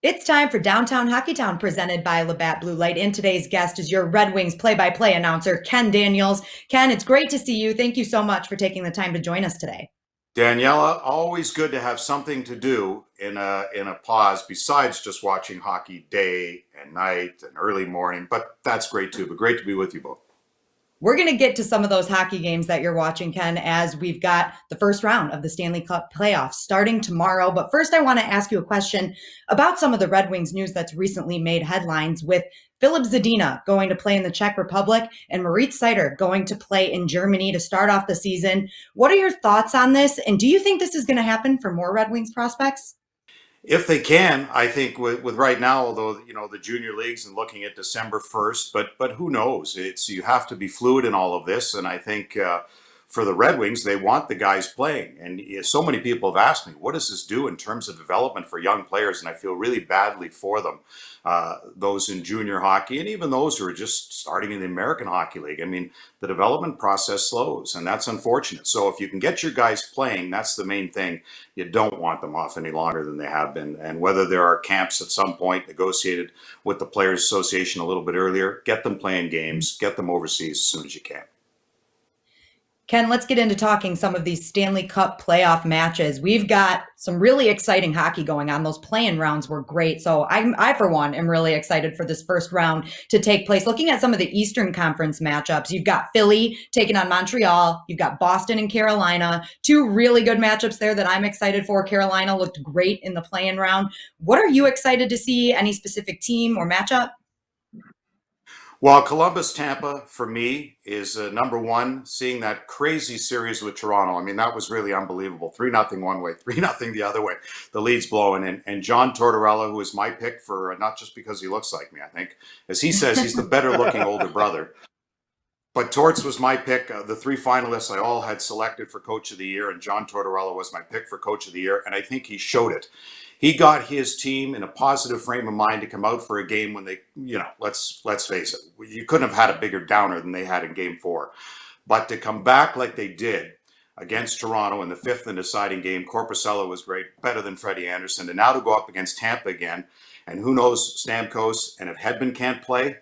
It's time for Downtown Hockeytown, presented by Labatt Blue Light. And today's guest is your Red Wings play-by-play announcer, Ken Daniels. Ken, it's great to see you. Thank you so much for taking the time to join us today. Daniella, always good to have something to do in a pause besides just watching hockey day and night and early morning. But that's great too. But great to be with you both. We're going to get to some of those hockey games that you're watching, Ken, as we've got the first round of the Stanley Cup playoffs starting tomorrow. But first, I want to ask you a question about some of the Red Wings news that's recently made headlines, with Filip Zadina going to play in the Czech Republic and Moritz Seider going to play in Germany to start off the season. What are your thoughts on this? And do you think this is going to happen for more Red Wings prospects? If they can, I think with right now, although the junior leagues and looking at December 1st, but who knows? It's you have to be fluid in all of this, and I think for the Red Wings, they want the guys playing. And so many people have asked me, what does this do in terms of development for young players? And I feel really badly for them, those in junior hockey and even those who are just starting in the American Hockey League. I mean, the development process slows, and that's unfortunate. So if you can get your guys playing, that's the main thing. You don't want them off any longer than they have been. And whether there are camps at some point negotiated with the Players Association a little bit earlier, get them playing games, get them overseas as soon as you can. Ken, let's get into talking some of these Stanley Cup playoff matches. We've got some really exciting hockey going on. Those play-in rounds were great. So I, for one, am really excited for this first round to take place. Looking at some of the Eastern Conference matchups, you've got Philly taking on Montreal. You've got Boston and Carolina. Two really good matchups there that I'm excited for. Carolina looked great in the play-in round. What are you excited to see? Any specific team or matchup? Well, Columbus Tampa for me is number one. Seeing that crazy series with Toronto, I mean, that was really unbelievable. 3-0 one way, 3-0 the other way. The lead's blowing, and John Tortorella, who is my pick for not just because he looks like me, I think, as he says, he's the better looking older brother. But Torts was my pick. The three finalists I all had selected for Coach of the Year, and John Tortorella was my pick for Coach of the Year, and I think he showed it. He got his team in a positive frame of mind to come out for a game when they, let's face it, you couldn't have had a bigger downer than they had in Game 4. But to come back like they did against Toronto in the fifth and deciding game, Corpusella was great, better than Freddie Anderson, and now to go up against Tampa again, and who knows, Stamkos, and if Hedman can't play,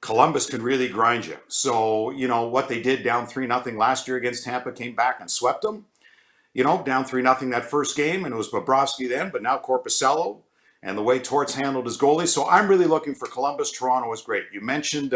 Columbus can really grind you. So, what they did down 3-0 last year against Tampa, came back and swept them. Down 3-0 that first game, and it was Bobrovsky then, but now Corpusalo, and the way Torts handled his goalie. So I'm really looking for Columbus. Toronto was great. You mentioned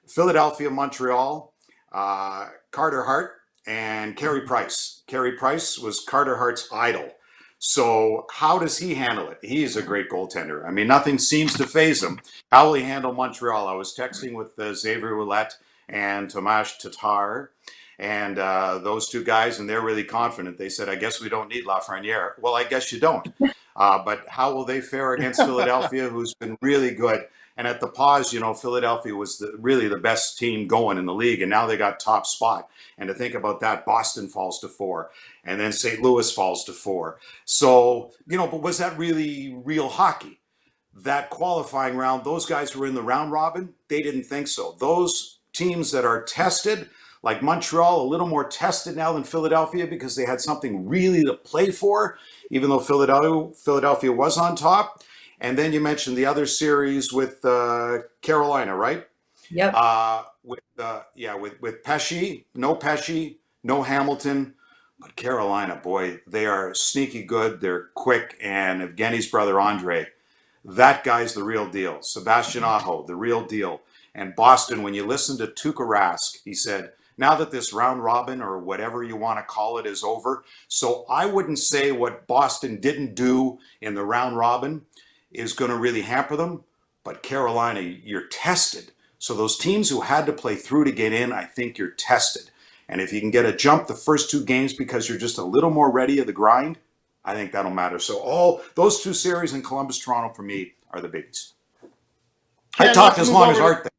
Philadelphia, Montreal, Carter Hart, and Carey Price. Carey Price was Carter Hart's idol. So how does he handle it? He is a great goaltender. I mean, nothing seems to faze him. How will he handle Montreal? I was texting with Xavier Ouellet and Tomas Tatar, and those two guys, and they're really confident. They said, I guess we don't need Lafreniere. Well, I guess you don't. But how will they fare against Philadelphia, who's been really good? And at the pause, Philadelphia was really the best team going in the league, and now they got top spot. And to think about that, Boston falls to 4, and then St. Louis falls to 4. So, but was that really real hockey? That qualifying round, those guys who were in the round robin, they didn't think so. Those teams that are tested, like Montreal, a little more tested now than Philadelphia because they had something really to play for, even though Philadelphia was on top. And then you mentioned the other series with Carolina, right? Yep. With Pesce, no Hamilton, but Carolina, boy, they are sneaky good. They're quick, and Evgeny's brother Andre, that guy's the real deal. Sebastian Aho, the real deal. And Boston, when you listen to Tuukka Rask, he said, now that this round robin or whatever you want to call it is over. So I wouldn't say what Boston didn't do in the round robin is going to really hamper them. But Carolina, you're tested. So those teams who had to play through to get in, I think you're tested. And if you can get a jump the first two games because you're just a little more ready of the grind, I think that'll matter. So all those two series in Columbus, Toronto, for me, are the biggies. I talked as long as Art did.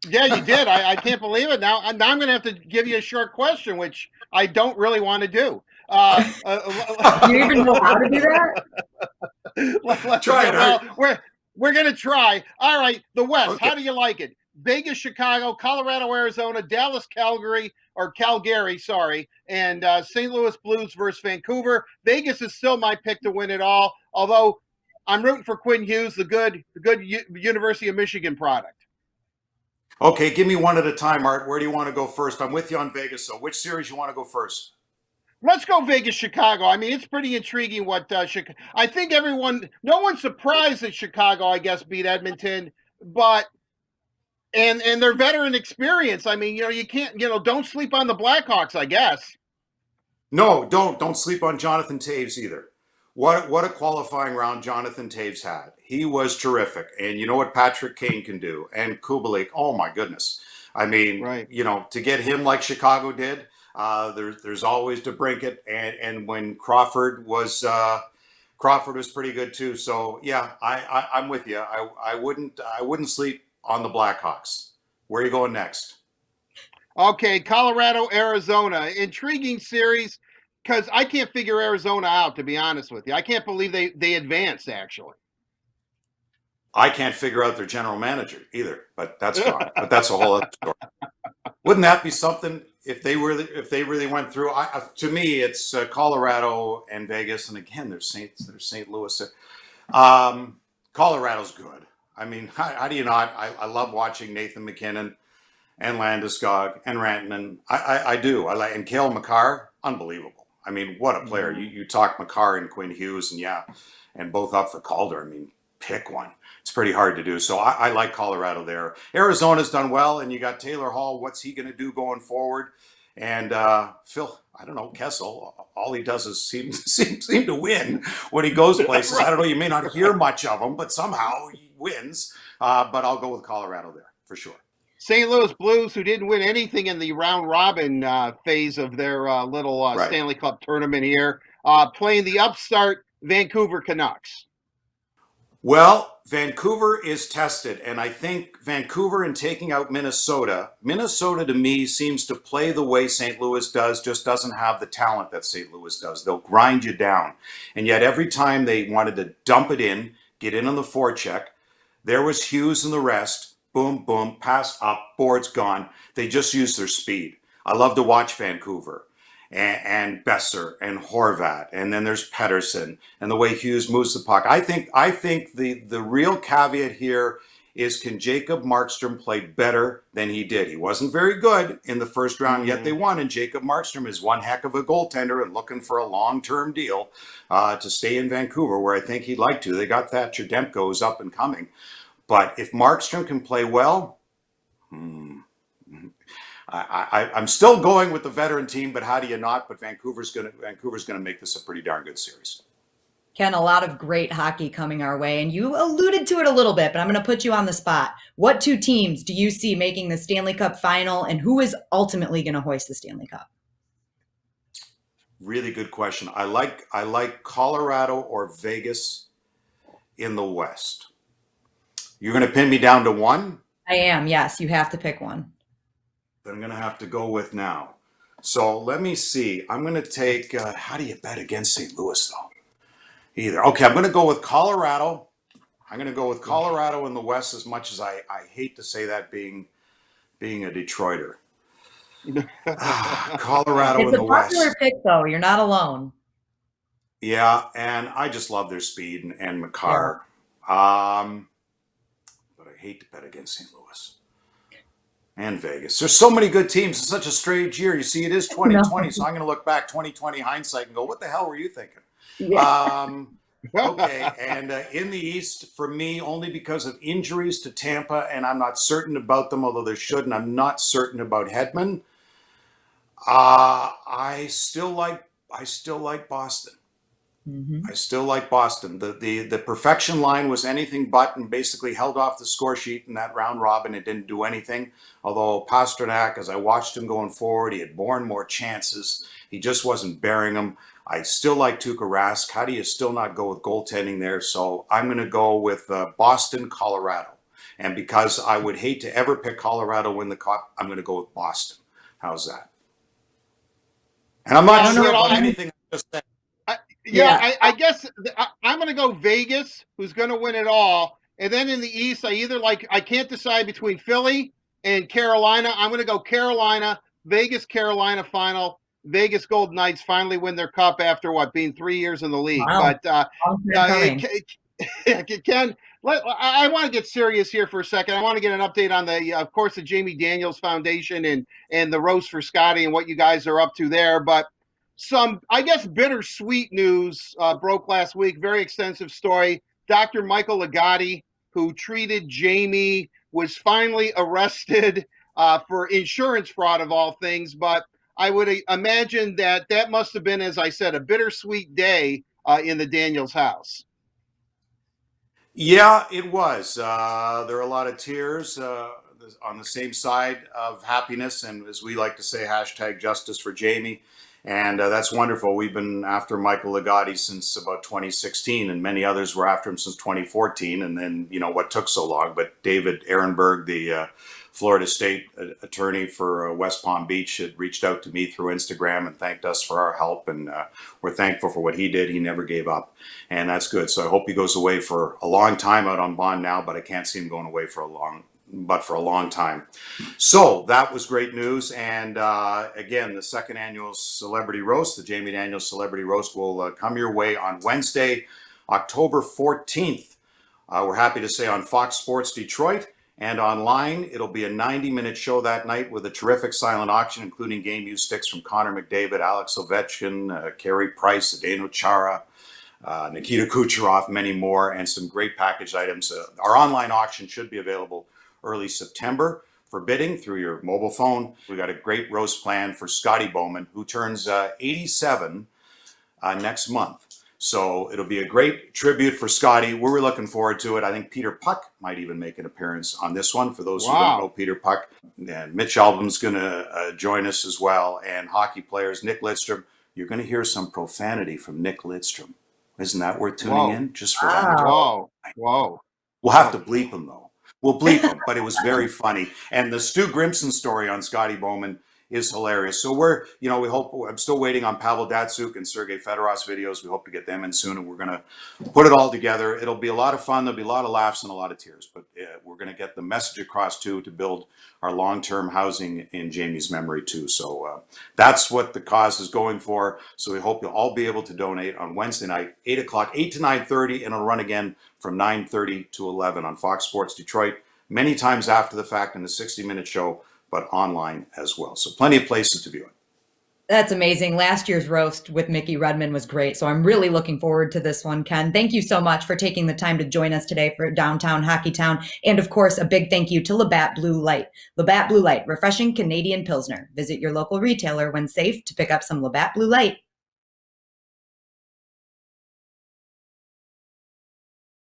Yeah, you did. I can't believe it. Now I'm going to have to give you a short question, which I don't really want to do. Do you even know how to do that? Try it, Art. We're going to try. All right, the West. Okay. How do you like it? Vegas, Chicago, Colorado, Arizona, Dallas, Calgary, sorry, and St. Louis Blues versus Vancouver. Vegas is still my pick to win it all, although I'm rooting for Quinn Hughes, the good University of Michigan product. Okay, give me one at a time, Art. Where do you want to go first? I'm with you on Vegas, so which series you want to go first? Let's go Vegas, Chicago. I mean, it's pretty intriguing what Chicago. I think no one's surprised that Chicago, I guess, beat Edmonton, but and their veteran experience. I mean, you can't, don't sleep on the Blackhawks, I guess. No, don't sleep on Jonathan Taves either. What a qualifying round Jonathan Taves had. He was terrific, and you know what Patrick Kane can do, and Kubalik. Oh my goodness! I mean, Right. to get him like Chicago did, there's always DeBrincat, and when Crawford was pretty good too. So yeah, I'm with you. I wouldn't sleep on the Blackhawks. Where are you going next? Okay, Colorado, Arizona. Intriguing series because I can't figure Arizona out, to be honest with you. I can't believe they advanced, actually. I can't figure out their general manager either, but that's gone. But that's a whole other story. Wouldn't that be something if they really went through? To me, it's Colorado and Vegas, and again, there's St. Louis. Colorado's good. I mean, how do you not? I love watching Nathan McKinnon and Landeskog and Rantanen. I do. I like, and Cale Makar, unbelievable. I mean, what a player. You talk Makar and Quinn Hughes, and yeah, and both up for Calder. I mean, pick one. It's pretty hard to do. So I like Colorado there. Arizona's done well, and you got Taylor Hall. What's he going to do going forward? And Phil, I don't know, Kessel, all he does is seem to win when he goes places. I don't know, you may not hear much of him, but somehow he wins. But I'll go with Colorado there for sure. St. Louis Blues, who didn't win anything in the round robin phase of their little Right. Stanley Cup tournament here, playing the upstart Vancouver Canucks. Well, Vancouver is tested, and I think Vancouver in taking out Minnesota to me seems to play the way St. Louis does, just doesn't have the talent that St. Louis does. They'll grind you down. And yet every time they wanted to dump it in, get in on the forecheck, there was Hughes and the rest. Boom, boom, pass up, board's gone. They just use their speed. I love to watch Vancouver. And Besser and Horvat, and then there's Pedersen, and the way Hughes moves the puck. I think the real caveat here is, can Jacob Markstrom play better than he did? He wasn't very good in the first round, yet they won. And Jacob Markstrom is one heck of a goaltender and looking for a long-term deal to stay in Vancouver, where I think he'd like to. They got Thatcher Demko who's up and coming, but if Markstrom can play well. I'm still going with the veteran team, but how do you not? But Vancouver's gonna make this a pretty darn good series. Ken, a lot of great hockey coming our way, and you alluded to it a little bit, but I'm going to put you on the spot. What two teams do you see making the Stanley Cup final, and who is ultimately going to hoist the Stanley Cup? Really good question. I like Colorado or Vegas in the West. You're going to pin me down to one? I am. Yes, you have to pick one. I'm going to have to go with now. So let me see. I'm going to take, how do you bet against St. Louis, though? Either. Okay, I'm going to go with Colorado. I'm going to go with Colorado in the West, as much as I hate to say that, being a Detroiter. Colorado in the West. It's a popular pick, though. You're not alone. Yeah, and I just love their speed and Makar. Yeah. But I hate to bet against St. Louis. And Vegas. There's so many good teams. It's such a strange year. You see, it is 2020, so I'm going to look back 2020 hindsight and go, what the hell were you thinking? Yeah. Okay, and in the East, for me, only because of injuries to Tampa, and I'm not certain about them, although there should, and I'm not certain about Hedman. I still like Boston. I still like Boston. The perfection line was anything but, and basically held off the score sheet in that round robin. It didn't do anything. Although Pasternak, as I watched him going forward, he had more and more chances. He just wasn't bearing them. I still like Tuukka Rask. How do you still not go with goaltending there? So I'm going to go with Boston, Colorado. And because I would hate to ever pick Colorado win the Cup, I'm going to go with Boston. How's that? And I'm not sure about anything I just said. I guess I'm going to go Vegas, who's going to win it all. And then in the East, I can't decide between Philly and Carolina. I'm going to go Carolina, Vegas, Carolina final. Vegas Golden Knights finally win their cup after being 3 years in the league. Wow. But Ken, I want to get serious here for a second. I want to get an update on of course, the Jamie Daniels Foundation and the roast for Scotty and what you guys are up to there. But some, I guess, bittersweet news broke last week. Very extensive story. Dr. Michael Lagotti, who treated Jamie, was finally arrested for insurance fraud of all things. But I would imagine that must have been, as I said, a bittersweet day in the Daniels house. Yeah, it was. There are a lot of tears on the same side of happiness, and as we like to say, hashtag justice for Jamie. And that's wonderful. We've been after Michael Lagotti since about 2016, and many others were after him since 2014. And then, what took so long? But David Ehrenberg, the Florida State attorney for West Palm Beach, had reached out to me through Instagram and thanked us for our help. And we're thankful for what he did. He never gave up. And that's good. So I hope he goes away for a long time out on bond now, but I can't see him going away for a long time. So that was great news. And again, the second annual Celebrity Roast, the Jamie Daniels Celebrity Roast, will come your way on Wednesday, October 14th. We're happy to say on Fox Sports Detroit. And online, it'll be a 90-minute show that night with a terrific silent auction, including game used sticks from Connor McDavid, Alex Ovechkin, Carey Price, Zdeno Chara, Nikita Kucherov, many more, and some great packaged items. Our online auction should be available early September for bidding through your mobile phone. We got a great roast plan for Scotty Bowman, who turns 87 next month. So it'll be a great tribute for Scotty. We're looking forward to it. I think Peter Puck might even make an appearance on this one. For those who don't know Peter Puck, and Mitch Albom's going to join us as well. And hockey players, Nick Lidstrom. You're going to hear some profanity from Nick Lidstrom. Isn't that worth tuning in just for that? Whoa. We'll have to bleep him, though. We'll bleep him, but it was very funny. And the Stu Grimson story on Scotty Bowman is hilarious. So we hope, I'm still waiting on Pavel Datsuk and Sergei Fedorov's videos. We hope to get them in soon, and we're going to put it all together. It'll be a lot of fun. There'll be a lot of laughs and a lot of tears, but we're going to get the message across too, to build our long-term housing in Jamie's memory too. So that's what the cause is going for. So we hope you'll all be able to donate on Wednesday night, 8 o'clock, 8 to 9:30, and it'll run again from 9:30 to 11 on Fox Sports Detroit, many times after the fact in the 60-minute show, but online as well. So plenty of places to view it. That's amazing. Last year's roast with Mickey Redmond was great. So I'm really looking forward to this one, Ken. Thank you so much for taking the time to join us today for Downtown Hockeytown. And of course, a big thank you to Labatt Blue Light. Labatt Blue Light, refreshing Canadian Pilsner. Visit your local retailer when safe to pick up some Labatt Blue Light.